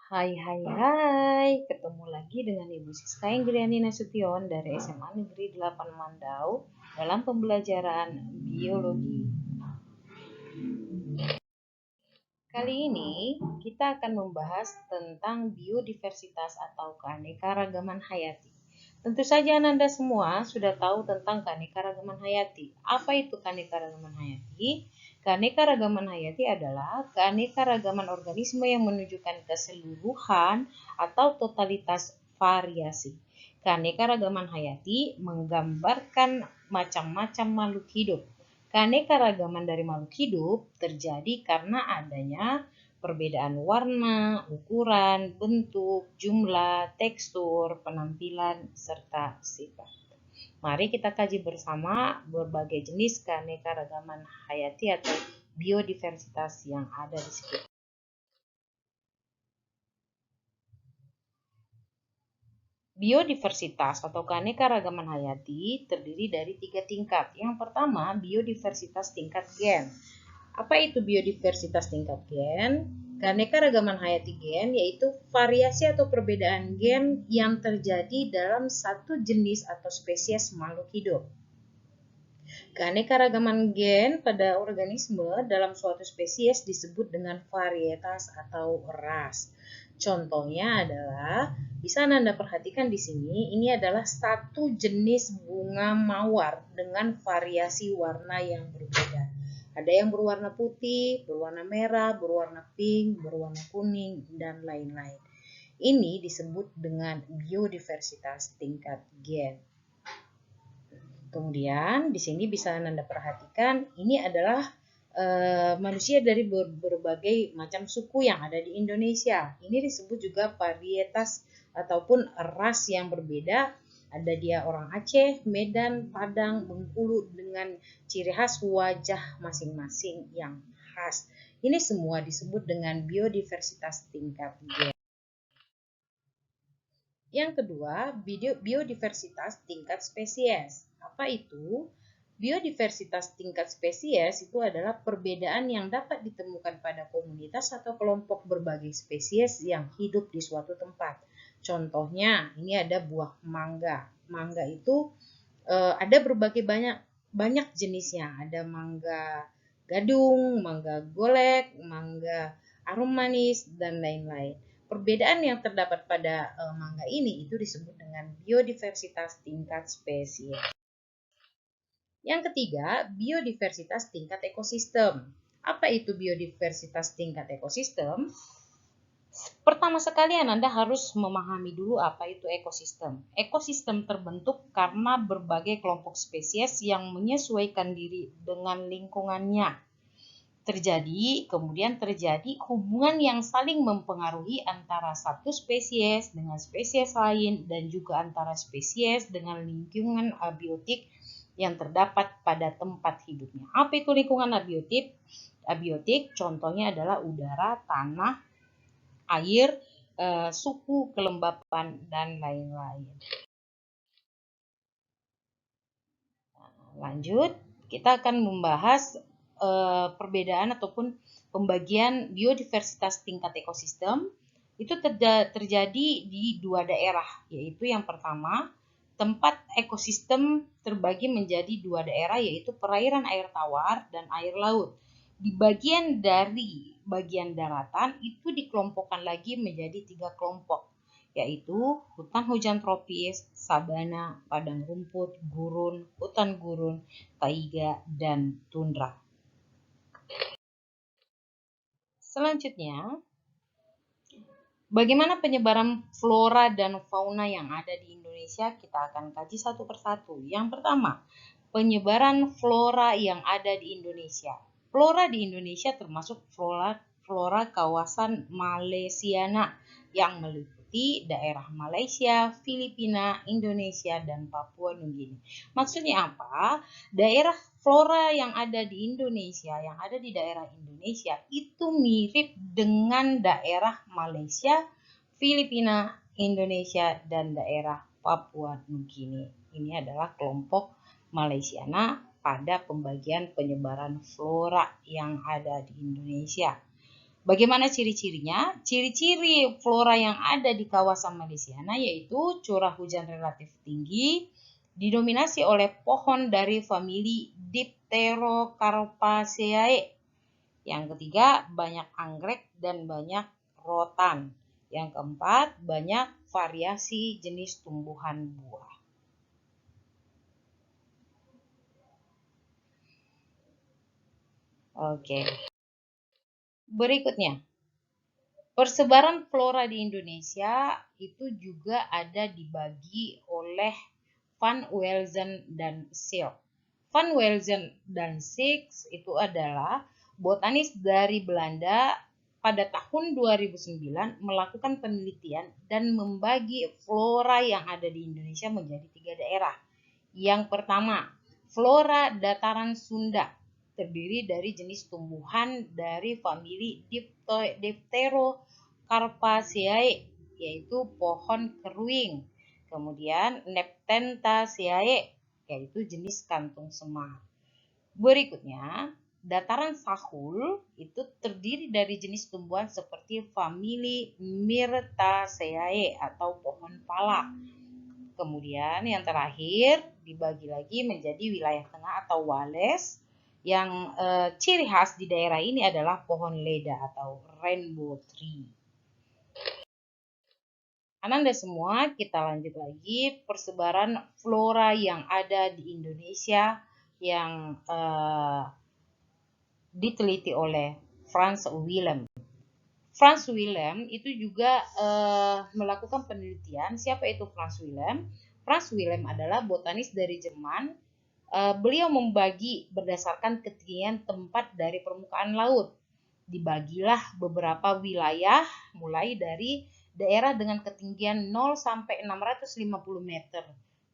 Hai, ketemu lagi dengan Ibu Siska Inggriani Nasution dari SMA Negeri 8 Mandau dalam pembelajaran biologi. Kali ini kita akan membahas tentang biodiversitas atau keanekaragaman hayati. Tentu saja Anda semua sudah tahu tentang keanekaragaman hayati. Apa itu keanekaragaman hayati? Keanekaragaman hayati adalah keanekaragaman organisme yang menunjukkan keseluruhan atau totalitas variasi. Keanekaragaman hayati menggambarkan macam-macam makhluk hidup. Keanekaragaman dari makhluk hidup terjadi karena adanya perbedaan warna, ukuran, bentuk, jumlah, tekstur, penampilan, serta sifat. Mari kita kaji bersama berbagai jenis keanekaragaman hayati atau biodiversitas yang ada di sekitar. Biodiversitas atau keanekaragaman hayati terdiri dari 3 tingkat. Yang pertama, biodiversitas tingkat gen. Apa itu biodiversitas tingkat gen? Keanekaragaman hayati gen yaitu variasi atau perbedaan gen yang terjadi dalam satu jenis atau spesies makhluk hidup. Keanekaragaman gen pada organisme dalam suatu spesies disebut dengan varietas atau ras. Contohnya adalah, bisa Anda perhatikan di sini, ini adalah satu jenis bunga mawar dengan variasi warna yang berbeda. Ada yang berwarna putih, berwarna merah, berwarna pink, berwarna kuning, dan lain-lain. Ini disebut dengan biodiversitas tingkat gen. Kemudian di sini bisa Anda perhatikan ini adalah manusia dari berbagai macam suku yang ada di Indonesia. Ini disebut juga varietas ataupun ras yang berbeda. Ada dia orang Aceh, Medan, Padang, Bengkulu dengan ciri khas wajah masing-masing yang khas. Ini semua disebut dengan biodiversitas tingkat gen. Yang kedua, biodiversitas tingkat spesies. Apa itu? Biodiversitas tingkat spesies itu adalah perbedaan yang dapat ditemukan pada komunitas atau kelompok berbagai spesies yang hidup di suatu tempat. Contohnya, ini ada buah mangga. Mangga itu ada berbagai banyak jenisnya. Ada mangga gadung, mangga golek, mangga arum manis, dan lain-lain. Perbedaan yang terdapat pada mangga ini itu disebut dengan biodiversitas tingkat spesies. Yang ketiga, biodiversitas tingkat ekosistem. Apa itu biodiversitas tingkat ekosistem? Pertama sekali Anda harus memahami dulu apa itu ekosistem. Ekosistem terbentuk karena berbagai kelompok spesies yang menyesuaikan diri dengan lingkungannya. Kemudian terjadi hubungan yang saling mempengaruhi antara satu spesies dengan spesies lain dan juga antara spesies dengan lingkungan abiotik yang terdapat pada tempat hidupnya. Apa itu lingkungan abiotik? Abiotik contohnya adalah udara, tanah, air, suhu, kelembapan, dan lain-lain. Lanjut, kita akan membahas perbedaan ataupun pembagian biodiversitas tingkat ekosistem. Itu terjadi di 2 daerah, yaitu yang pertama, tempat ekosistem terbagi menjadi 2 daerah, yaitu perairan air tawar dan air laut. Di bagian daratan itu dikelompokkan lagi menjadi 3 kelompok, yaitu hutan hujan tropis, sabana, padang rumput, gurun, hutan gurun, taiga, dan tundra. Selanjutnya, bagaimana penyebaran flora dan fauna yang ada di Indonesia? Kita akan kaji satu persatu. Yang pertama, penyebaran flora yang ada di Indonesia. Flora di Indonesia termasuk flora kawasan Malaysiana yang meliputi daerah Malaysia, Filipina, Indonesia, dan Papua Nugini. Maksudnya apa? Daerah flora yang ada di Indonesia, yang ada di daerah Indonesia itu mirip dengan daerah Malaysia, Filipina, Indonesia, dan daerah Papua Nugini. Ini adalah kelompok Malaysiana pada pembagian penyebaran flora yang ada di Indonesia. Bagaimana ciri-cirinya? Ciri-ciri flora yang ada di kawasan Malaysiana yaitu curah hujan relatif tinggi, didominasi oleh pohon dari famili Dipterocarpaceae. Yang ketiga, banyak anggrek dan banyak rotan. Yang keempat, banyak variasi jenis tumbuhan buah. Oke. Berikutnya, persebaran flora di Indonesia itu juga ada dibagi oleh Van Welzen dan Silk. Van Welzen dan Silk itu adalah botanis dari Belanda pada tahun 2009 melakukan penelitian dan membagi flora yang ada di Indonesia menjadi 3 daerah. Yang pertama, flora dataran Sunda, terdiri dari jenis tumbuhan dari famili Dipterocarpaceae, yaitu pohon keruing. Kemudian Neptenthaceae, yaitu jenis kantung semar. Berikutnya, dataran Sahul itu terdiri dari jenis tumbuhan seperti famili Myrtaceae atau pohon pala. Kemudian yang terakhir dibagi lagi menjadi wilayah tengah atau Wales, yang ciri khas di daerah ini adalah pohon leda atau rainbow tree. Ananda semua, kita lanjut lagi persebaran flora yang ada di Indonesia yang diteliti oleh Frans Willem. Frans Willem itu juga melakukan penelitian. Siapa itu Frans Willem? Frans Willem adalah botanis dari Jerman. Beliau membagi berdasarkan ketinggian tempat dari permukaan laut. Dibagilah beberapa wilayah mulai dari daerah dengan ketinggian 0 sampai 650 meter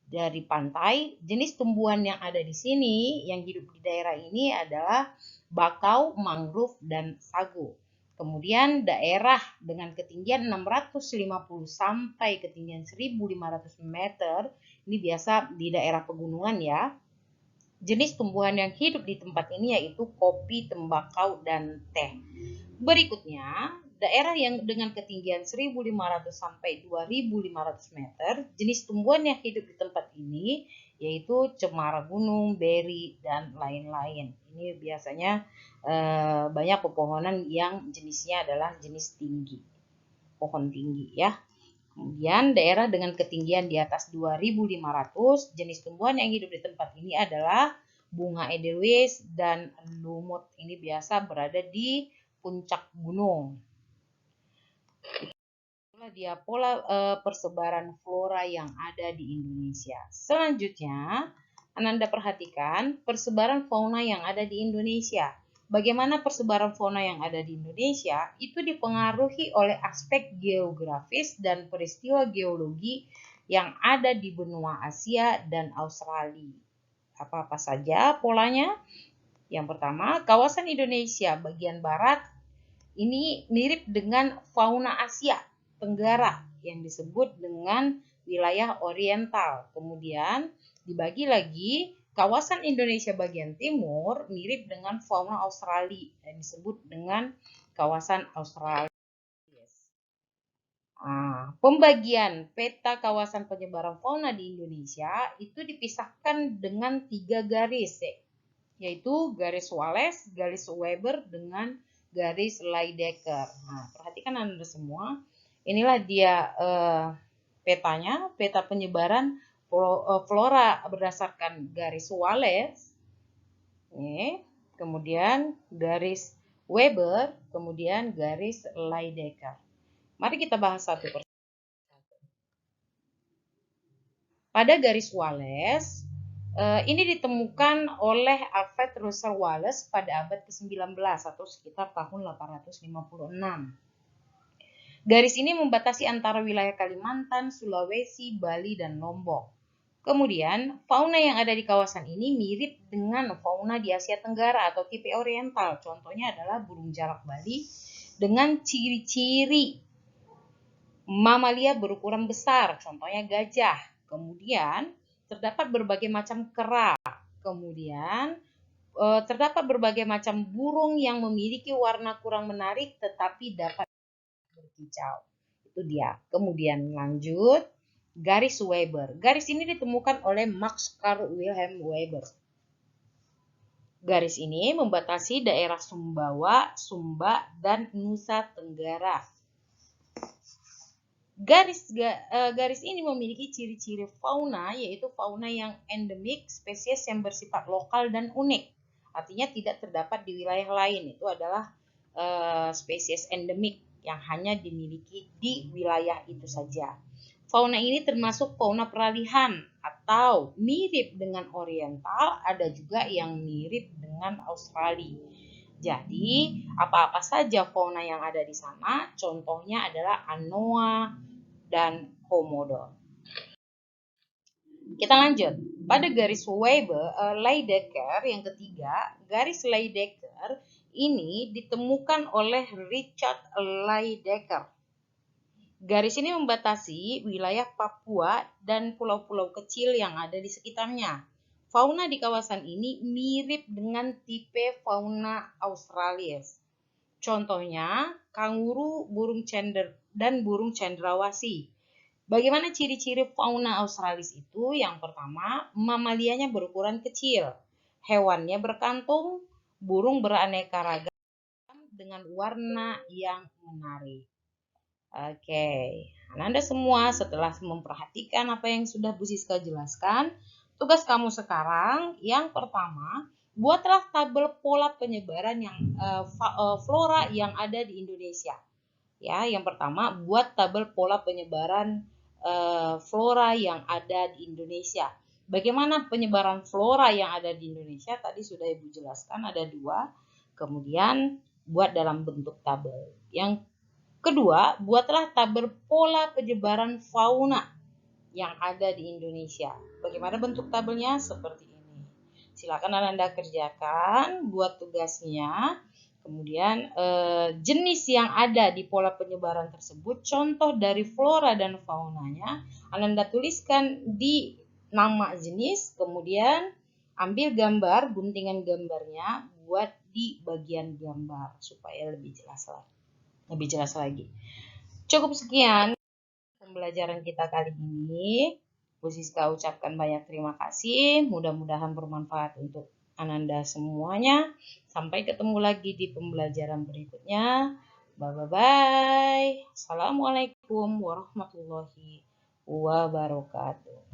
dari pantai. Jenis tumbuhan yang ada di sini yang hidup di daerah ini adalah bakau, mangrove, dan sago. Kemudian daerah dengan ketinggian 650 sampai ketinggian 1.500 meter, ini biasa di daerah pegunungan ya. Jenis tumbuhan yang hidup di tempat ini yaitu kopi, tembakau, dan teh. Berikutnya, daerah yang dengan ketinggian 1.500 sampai 2.500 meter, jenis tumbuhan yang hidup di tempat ini yaitu cemara gunung, beri, dan lain-lain. Ini biasanya banyak pepohonan yang jenisnya adalah jenis tinggi, pohon tinggi ya. Kemudian daerah dengan ketinggian di atas 2.500, jenis tumbuhan yang hidup di tempat ini adalah bunga edelweiss dan lumut. Ini biasa berada di puncak gunung. Itulah dia pola persebaran flora yang ada di Indonesia. Selanjutnya, Ananda perhatikan persebaran fauna yang ada di Indonesia. Bagaimana persebaran fauna yang ada di Indonesia itu dipengaruhi oleh aspek geografis dan peristiwa geologi yang ada di benua Asia dan Australia. Apa-apa saja polanya? Yang pertama, kawasan Indonesia bagian barat ini mirip dengan fauna Asia Tenggara yang disebut dengan wilayah oriental. Kemudian dibagi lagi kawasan Indonesia bagian timur mirip dengan fauna Australia yang disebut dengan kawasan Australia. Pembagian peta kawasan penyebaran fauna di Indonesia itu dipisahkan dengan 3 garis, yaitu garis Wallace, garis Weber, dengan garis Lydekker. Nah, perhatikan Anda semua. Inilah dia petanya, peta penyebaran flora berdasarkan garis Wallace. Kemudian garis Weber, kemudian garis Lydekker. Mari kita bahas satu persatu. Pada garis Wallace, ini ditemukan oleh Alfred Russel Wallace pada abad ke-19 atau sekitar tahun 856. Garis ini membatasi antara wilayah Kalimantan, Sulawesi, Bali, dan Lombok. Kemudian, fauna yang ada di kawasan ini mirip dengan fauna di Asia Tenggara atau tipe oriental. Contohnya adalah burung jalak Bali dengan ciri-ciri mamalia berukuran besar, contohnya gajah. Kemudian, terdapat berbagai macam kera. Kemudian, terdapat berbagai macam burung yang memiliki warna kurang menarik tetapi dapat berkicau. Itu dia. Kemudian lanjut, garis Weber. Garis ini ditemukan oleh Max Carl Wilhelm Weber. Garis ini membatasi daerah Sumbawa, Sumba, dan Nusa Tenggara. Garis ini memiliki ciri-ciri fauna, yaitu fauna yang endemik, spesies yang bersifat lokal dan unik. Artinya tidak terdapat di wilayah lain. Itu adalah spesies endemik yang hanya dimiliki di wilayah itu saja. Fauna ini termasuk fauna peralihan atau mirip dengan oriental, ada juga yang mirip dengan Australia. Jadi, apa-apa saja fauna yang ada di sana, contohnya adalah anoa dan komodo. Kita lanjut. Pada garis Lydekker yang ketiga, garis Lydekker ini ditemukan oleh Richard Lydekker. Garis ini membatasi wilayah Papua dan pulau-pulau kecil yang ada di sekitarnya. Fauna di kawasan ini mirip dengan tipe fauna Australis. Contohnya, kanguru, burung cender, dan burung cendrawasih. Bagaimana ciri-ciri fauna Australis itu? Yang pertama, mamalianya berukuran kecil, hewannya berkantung, burung beraneka ragam dengan warna yang menarik. Oke, Anda semua setelah memperhatikan apa yang sudah Bu Siska jelaskan, tugas kamu sekarang yang pertama, buatlah tabel pola penyebaran yang flora yang ada di Indonesia. Ya, yang pertama, buat tabel pola penyebaran flora yang ada di Indonesia. Bagaimana penyebaran flora yang ada di Indonesia? Tadi sudah Ibu jelaskan ada 2. Kemudian buat dalam bentuk tabel. Yang kedua, buatlah tabel pola penyebaran fauna yang ada di Indonesia. Bagaimana bentuk tabelnya? Seperti ini. Silakan Anda kerjakan, buat tugasnya. Kemudian jenis yang ada di pola penyebaran tersebut, contoh dari flora dan faunanya, Anda tuliskan di nama jenis, kemudian ambil gambar, guntingan gambarnya, buat di bagian gambar supaya lebih jelas lagi. Cukup sekian pembelajaran kita kali ini. Bu Siska ucapkan banyak terima kasih. Mudah-mudahan bermanfaat untuk Ananda semuanya. Sampai ketemu lagi di pembelajaran berikutnya. Bye-bye. Assalamualaikum warahmatullahi wabarakatuh.